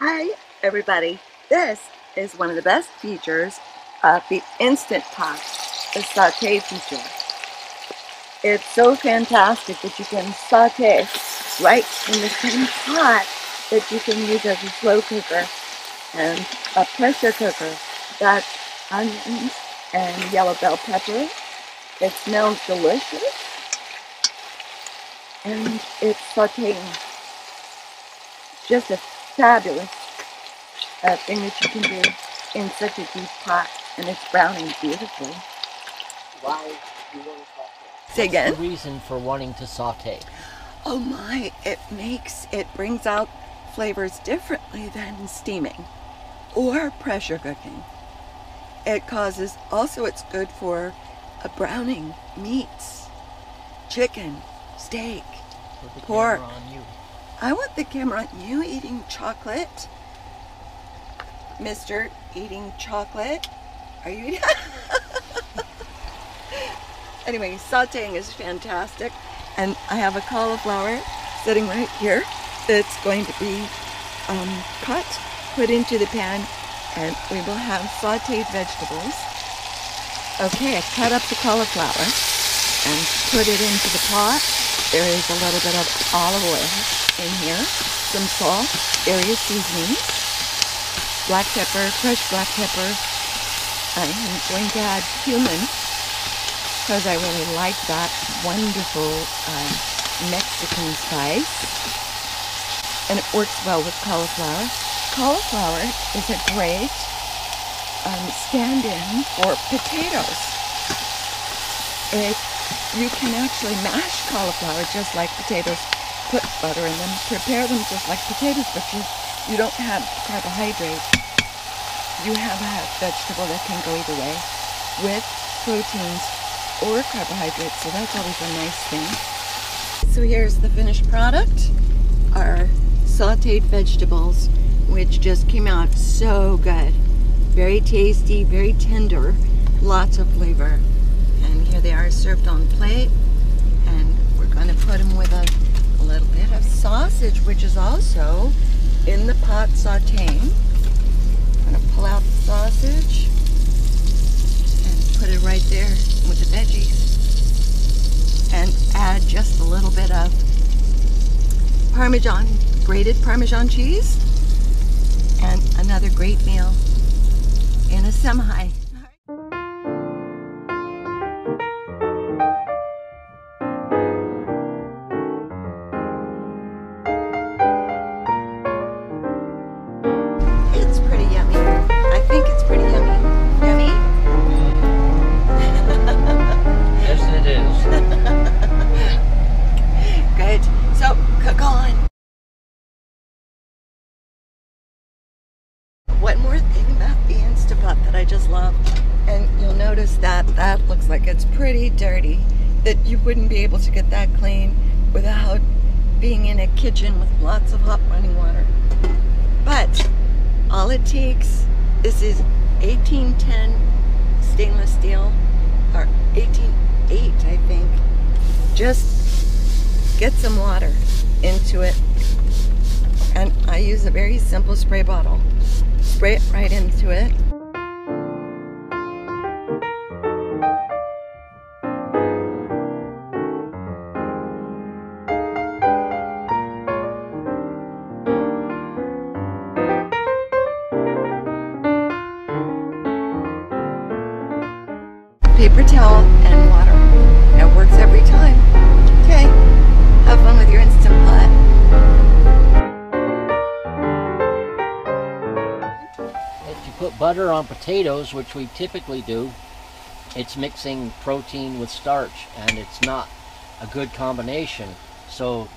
Hi everybody, this is one of the best features of the Instant Pot, the saute feature. It's so fantastic that you can saute right in the same pot that you can use as a slow cooker and a pressure cooker. That's onions and yellow bell pepper. It smells delicious and it's sauteing. Just a fabulous thing that you can do in such a deep pot, and it's browning beautifully. Why do you want to saute? Say again? What's the reason for wanting to saute? Oh my, it brings out flavors differently than steaming or pressure cooking. It causes, also it's good for browning meats, chicken, steak, pork. On you. I want the camera on you eating chocolate. Mr. Eating chocolate. Are you eating? Anyway, sauteing is fantastic. And I have a cauliflower sitting right here that's going to be cut, put into the pan, and we will have sauteed vegetables. Okay, I cut up the cauliflower and put it into the pot. There is a little bit of olive oil in here, some salt, various seasonings, black pepper, crushed black pepper. I'm going to add cumin because I really like that wonderful Mexican spice, and it works well with cauliflower. Cauliflower is a great stand-in for potatoes. You can actually mash cauliflower just like potatoes, put butter in them, prepare them just like potatoes, but you don't have carbohydrate. You have a vegetable that can go either way with proteins or carbohydrates, so that's always a nice thing. So here's the finished product, our sauteed vegetables, which just came out so good. Very tasty, very tender, lots of flavor. And here they are served on plate, and we're going to put them with a little bit of sausage, which is also in the pot sauteing. I'm going to pull out the sausage and put it right there with the veggies, and add just a little bit of Parmesan, grated Parmesan cheese, and another great meal in a semi. It's pretty yummy. I think it's pretty yummy. Yummy? Yes, it is. Good. So, cook on. One more thing about the Instapot that I just love, and you'll notice that that looks like it's pretty dirty, that you wouldn't be able to get that clean without being in a kitchen with lots of hot running water. But all it takes, this is 1810 stainless steel, or 1808 I think. Just get some water into it, and I use a very simple spray bottle. Spray it right into it. Paper towel and water. It works every time. Okay, have fun with your Instant Pot. If you put butter on potatoes, which we typically do, it's mixing protein with starch, and it's not a good combination, so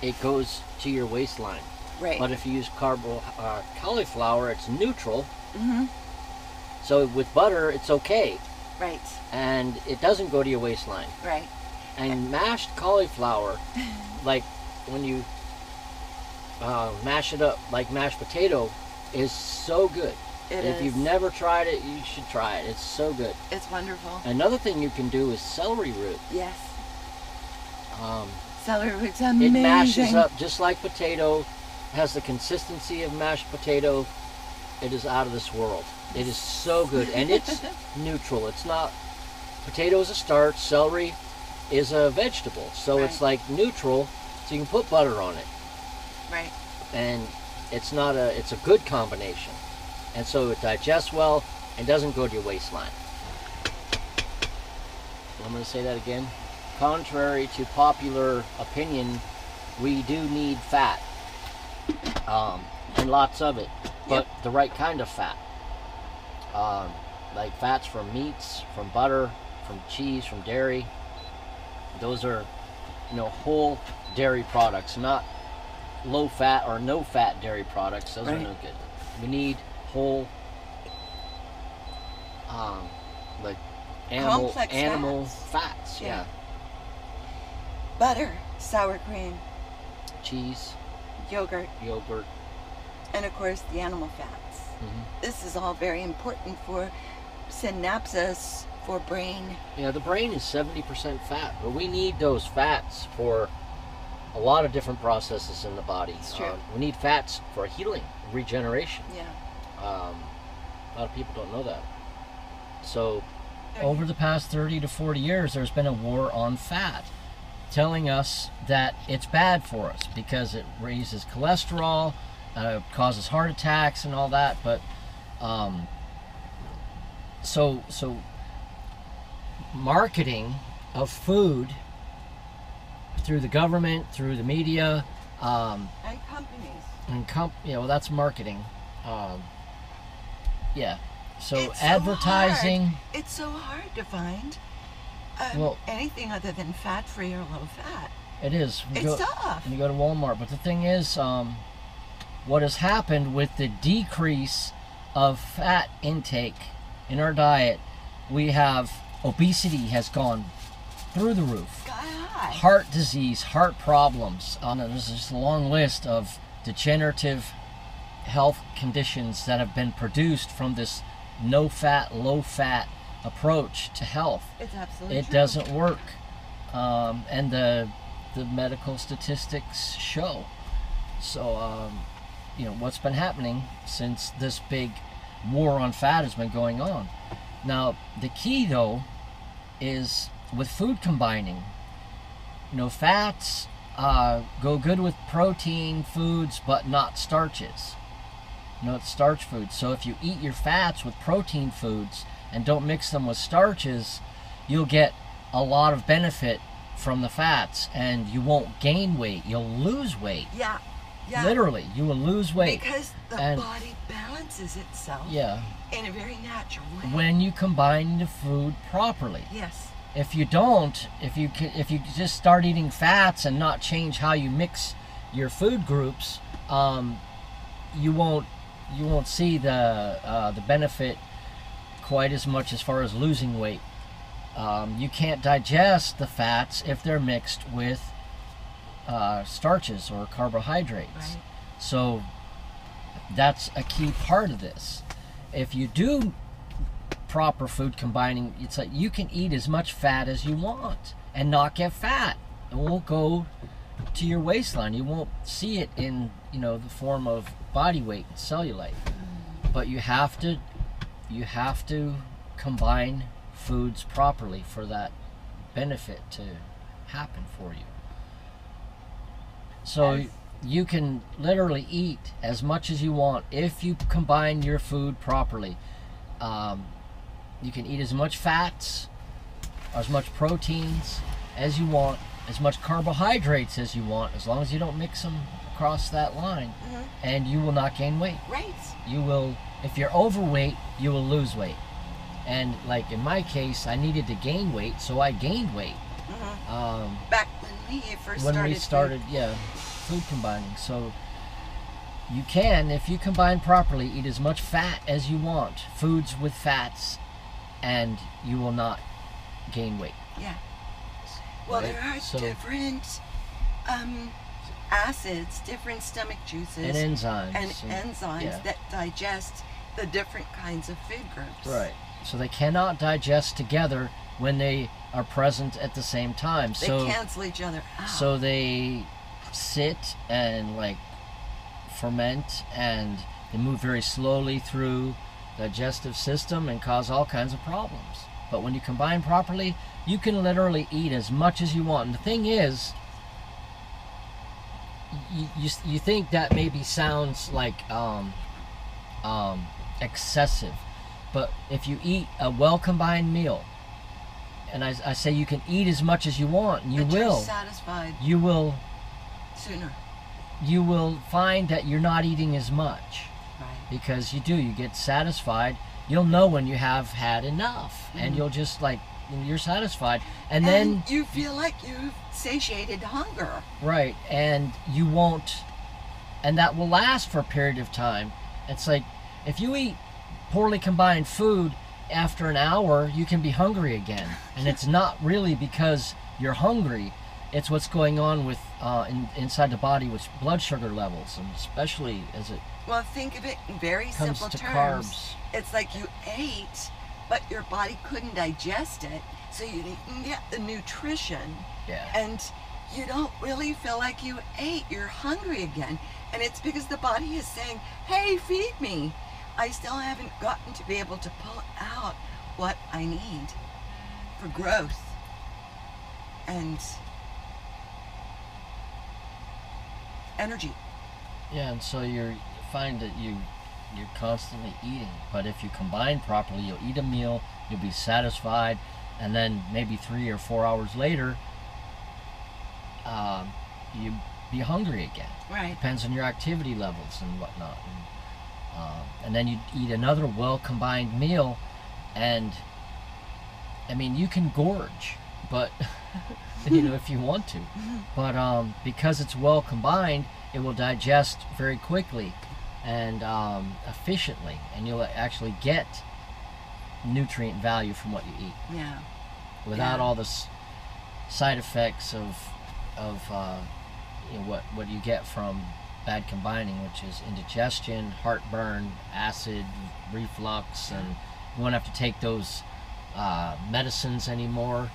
it goes to your waistline. Right. But if you use cauliflower, it's neutral. Mm-hmm. So with butter, it's okay. Right. And it doesn't go to your waistline. Right. And mashed cauliflower, like when you mash it up like mashed potato, is so good. If you've never tried it, you should try it. It's so good. It's wonderful. Another thing you can do is celery root. Yes. Celery root's amazing. It mashes up just like potato. has the consistency of mashed potato. It is out of this world. It is so good, and it's neutral. It's not, potato is a starch, celery is a vegetable, so it's like neutral, so you can put butter on it. Right. And it's a good combination. And so it digests well and doesn't go to your waistline. I'm going to say that again. Contrary to popular opinion, we do need fat, and lots of it, but the right kind of fat. Like fats from meats, from butter, from cheese, from dairy. Those are, whole dairy products, not low fat or no fat dairy products. Those are no good. We need whole, like animal fats. Yeah. Butter, sour cream, cheese, yogurt, and of course the animal fats. This is all very important for synapses, for brain. Yeah, the brain is 70% fat, but we need those fats for a lot of different processes in the body. It's true. We need fats for healing, regeneration. Yeah. A lot of people don't know that. So, over the past 30 to 40 years, there's been a war on fat, telling us that it's bad for us because it raises cholesterol, causes heart attacks and all that. But so marketing of food through the government, through the media, and companies, well, that's marketing. So it's advertising. So hard. It's so hard to find anything other than fat-free or low-fat. It is. It's tough. When you go to Walmart, but the thing is, what has happened with the decrease of fat intake in our diet, we have obesity has gone through the roof. Sky high. Heart disease, heart problems. There's just a long list of degenerative health conditions that have been produced from this no-fat, low-fat approach to health. It's absolutely true. It doesn't work, and the medical statistics show. So, what's been happening since this big war on fat has been going on. Now, the key though is with food combining. Fats go good with protein foods, but not starches. It's starch foods. So if you eat your fats with protein foods and don't mix them with starches, you'll get a lot of benefit from the fats, and you won't gain weight. You'll lose weight. Yeah. Literally, you will lose weight. Because the body balances itself in a very natural way. When you combine the food properly. Yes. If you don't, if you just start eating fats and not change how you mix your food groups, you won't see the benefit quite as much as far as losing weight. You can't digest the fats if they're mixed with starches or carbohydrates. Right. So that's a key part of this. If you do proper food combining, it's like you can eat as much fat as you want and not get fat. It won't go to your waistline. You won't see it in the form of body weight and cellulite. But you have to combine foods properly for that benefit to happen for you. So you can literally eat as much as you want if you combine your food properly. You can eat as much fats, as much proteins as you want, as much carbohydrates as you want, as long as you don't mix them across that line, and you will not gain weight. Right. You will, if you're overweight, you will lose weight. And like in my case, I needed to gain weight, so I gained weight. Back when we started food combining. So you can, if you combine properly, eat as much fat as you want, foods with fats, and you will not gain weight. Yeah. Well, there are different acids, different stomach juices, and enzymes, that digest the different kinds of food groups. Right. So they cannot digest together when they are present at the same time. They cancel each other out. So they sit and ferment, and they move very slowly through the digestive system and cause all kinds of problems. But when you combine properly, you can literally eat as much as you want. And the thing is, you think that maybe sounds like excessive, but if you eat a well-combined meal, and I say you can eat as much as you want, and But you're satisfied you will sooner. you will find that you're not eating as much, Right. because you get satisfied. You'll know when you have had enough, and you'll just like, you're satisfied, and then you feel like you've satiated hunger. right, and you won't, and that will last for a period of time. It's like if you eat poorly combined food, after an hour you can be hungry again, and it's not really because you're hungry. It's what's going on with inside the body with blood sugar levels, and especially as it Well, think of it in very comes simple to terms. carbs. It's like you ate, but your body couldn't digest it, so you didn't get the nutrition, Yeah. and you don't really feel like you ate. You're hungry again, and it's because the body is saying, hey, feed me. I still haven't gotten to be able to pull out what I need for growth. And energy. Yeah, and so you find that you're constantly eating. But if you combine properly, you'll eat a meal, you'll be satisfied, and then maybe 3 or 4 hours later, you be hungry again. Right. Depends on your activity levels and whatnot. And then you eat another well-combined meal, and I mean, you can gorge, but if you want to, but because it's well combined, it will digest very quickly and efficiently, and you'll actually get nutrient value from what you eat. Yeah. Without all the side effects of what you get from bad combining, which is indigestion, heartburn, acid reflux, and you won't have to take those medicines anymore,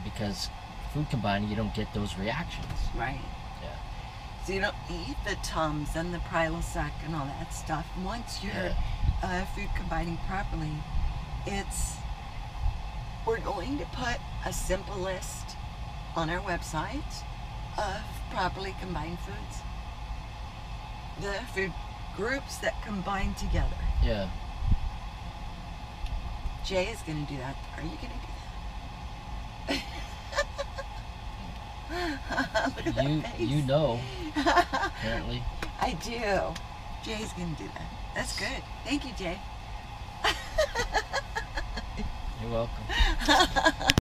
because food combining, you don't get those reactions. Right. Yeah. So you don't eat the Tums and the Prilosec and all that stuff. Once you're food combining properly, we're going to put a simple list on our website of properly combined foods. The food groups that combine together. Yeah. Jay is going to do that. Are you going to do that? Look at that face. You know, apparently. I do. Jay's going to do that. That's good. Thank you, Jay. You're welcome.